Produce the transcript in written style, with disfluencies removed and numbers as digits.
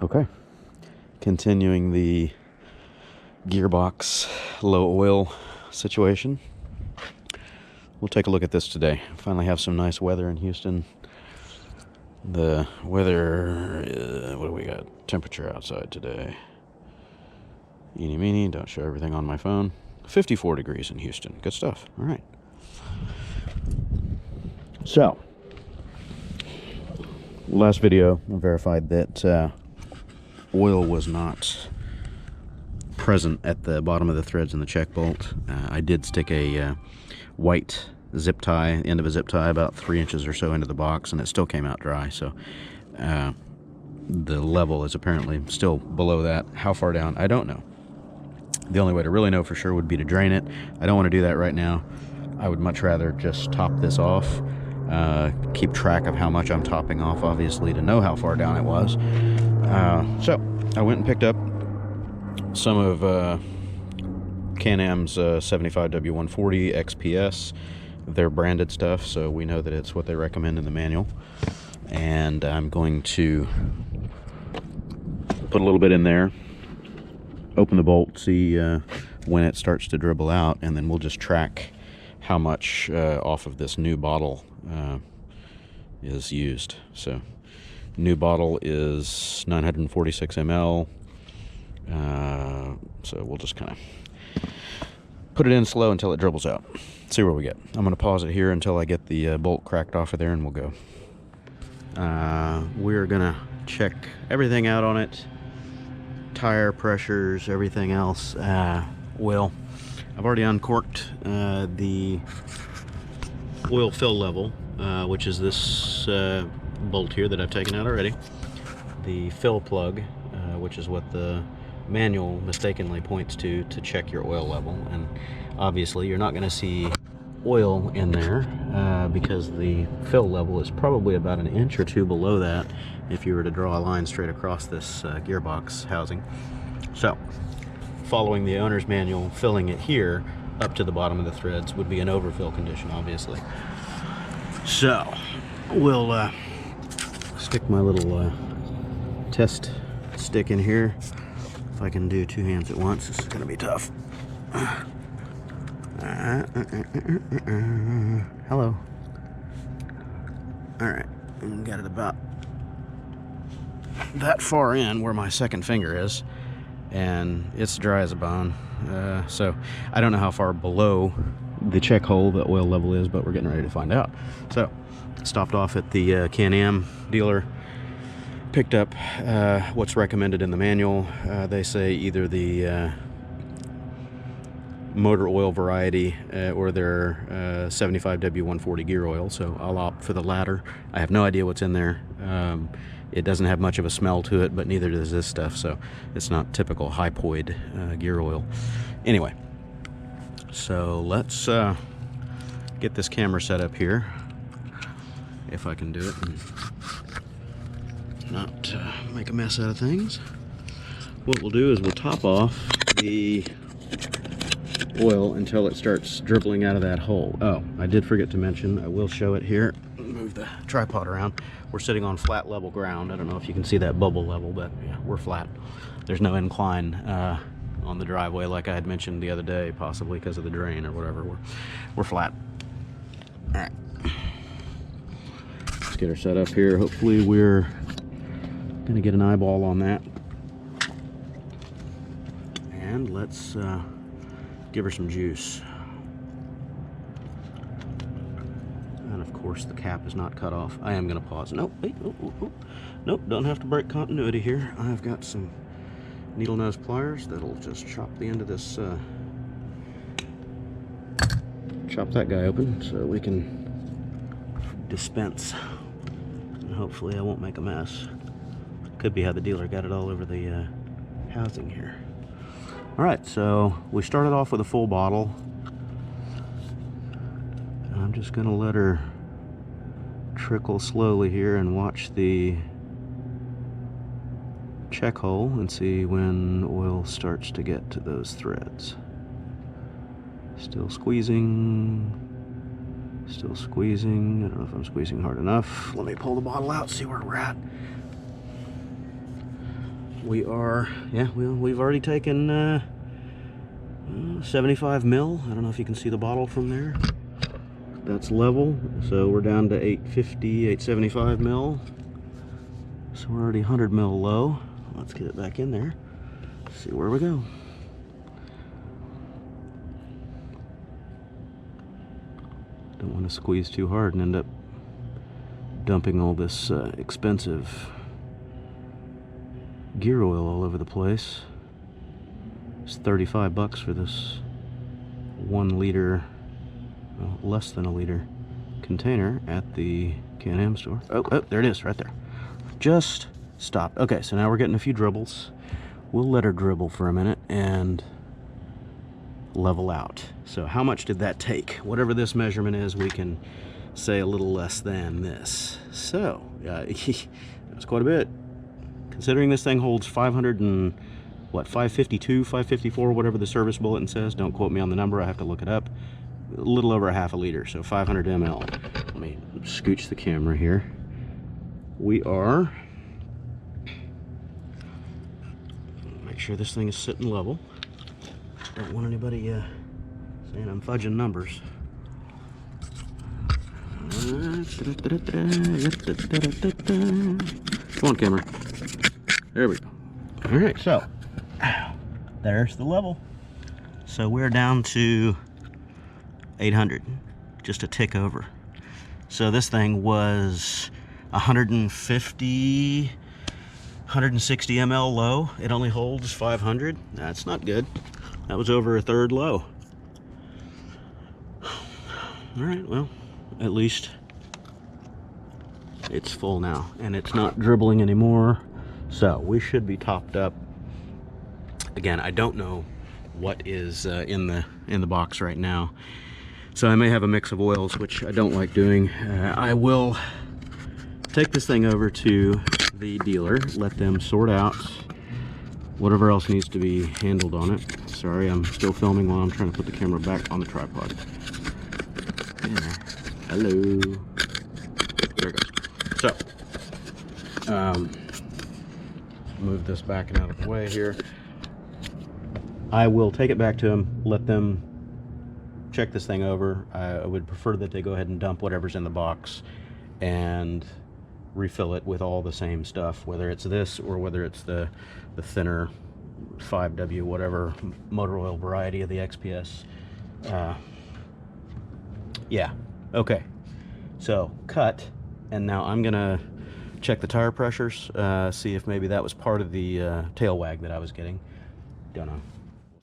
Okay, continuing the Gearbox low oil situation. We'll take a look at this today. Finally have some nice weather in Houston. The weather, what do we got? Temperature outside today. Eeny meeny, don't show everything on my phone. 54 degrees in Houston. Good stuff. All right. So, last video I verified that oil was not present at the bottom of the threads in the check bolt. I did stick a white zip tie, end of a zip tie, about 3 inches or so into the box, and it still came out dry. So the level is apparently still below that. How far down, I don't know. The only way to really know for sure would be to drain it. I don't want to do that right now. I would much rather just top this off, keep track of how much I'm topping off, obviously, to know how far down it was. So I went and picked up some of Can-Am's 75W140 XPS, their branded stuff, so we know that it's what they recommend in the manual. And I'm going to put a little bit in there, open the bolt, see when it starts to dribble out, and then we'll just track how much off of this new bottle is used. So new bottle is 946 ml. So we'll just kind of put it in slow until it dribbles out. See where we get. I'm going to pause it here until I get the bolt cracked off of there, and we'll go. We're going to check everything out on it. Tire pressures, everything else. Well, I've already uncorked the oil fill level, which is this bolt here that I've taken out already. The fill plug, which is what the manual mistakenly points to check your oil level. And obviously you're not going to see oil in there because the fill level is probably about an inch or two below that if you were to draw a line straight across this gearbox housing. So following the owner's manual, filling it here up to the bottom of the threads would be an overfill condition, obviously. So we'll stick my little test stick in here. If I can do two hands at once, this is going to be tough. Hello. Alright, got it about that far in where my second finger is, and it's dry as a bone. So I don't know how far below the check hole the oil level is, but we're getting ready to find out. So stopped off at the Can-Am dealer, picked up what's recommended in the manual. They say either the motor oil variety or their 75W140 gear oil, so I'll opt for the latter. I have no idea what's in there. It doesn't have much of a smell to it, but neither does this stuff, so it's not typical hypoid gear oil. Anyway, so let's get this camera set up here, if I can do it and not make a mess out of things. What we'll do is we'll top off the oil until it starts dribbling out of that hole. Oh, I did forget to mention, I will show it here. Move the tripod around. We're sitting on flat level ground. I don't know if you can see that bubble level, but yeah, we're flat. There's no incline on the driveway like I had mentioned the other day, possibly because of the drain or whatever. We're flat. All right. Let's get her set up here. Hopefully we're gonna get an eyeball on that. And let's give her some juice. And of course the cap is not cut off. I am gonna pause. Nope, wait, nope, don't have to break continuity here. I've got some needle nose pliers that'll just chop the end of this, chop that guy open so we can dispense. And hopefully I won't make a mess. Could be how the dealer got it all over the housing here. All right, so we started off with a full bottle. I'm just gonna let her trickle slowly here and watch the check hole and see when oil starts to get to those threads. Still squeezing, still squeezing. I don't know if I'm squeezing hard enough. Let me pull the bottle out, see where we're at. we are, yeah, we've already taken 75 mil. I don't know if you can see the bottle from there. That's level, so we're down to 850, 875 mil. So we're already 100 mil low. Let's get it back in there. See where we go. Don't want to squeeze too hard and end up dumping all this expensive gear oil all over the place. It's 35 bucks for this 1 liter, well, less than a liter container at the Can-Am store. Oh, there it is, right there. Just stopped. Okay, so now we're getting a few dribbles. We'll let her dribble for a minute and level out. So how much did that take? Whatever this measurement is, we can say a little less than this. So, that's quite a bit. Considering this thing holds 500 and, what, 552, 554, whatever the service bulletin says. Don't quote me on the number, I have to look it up. A little over half a liter, so 500 ml. Let me scooch the camera here. We are, make sure this thing is sitting level. Don't want anybody saying I'm fudging numbers. Come on, camera. There we go. All right, so there's the level. So we're down to 800, just a tick over. So this thing was 150, 160 ml low. It only holds 500. That's not good. That was over a third low. All right, well, at least it's full now and it's not dribbling anymore. So we should be topped up. Again, I don't know what is in the box right now. So I may have a mix of oils, which I don't like doing. I will take this thing over to the dealer, let them sort out whatever else needs to be handled on it. Sorry, I'm still filming while I'm trying to put the camera back on the tripod. Yeah. Hello. There it goes. So, move this back and out of the way here. I will take it back to them, let them check this thing over. I would prefer that they go ahead and dump whatever's in the box and refill it with all the same stuff, whether it's this or whether it's the thinner 5W whatever motor oil variety of the XPS. Yeah, okay, so cut, and now I'm gonna check the tire pressures, see if maybe that was part of the tail wag that I was getting. Don't know.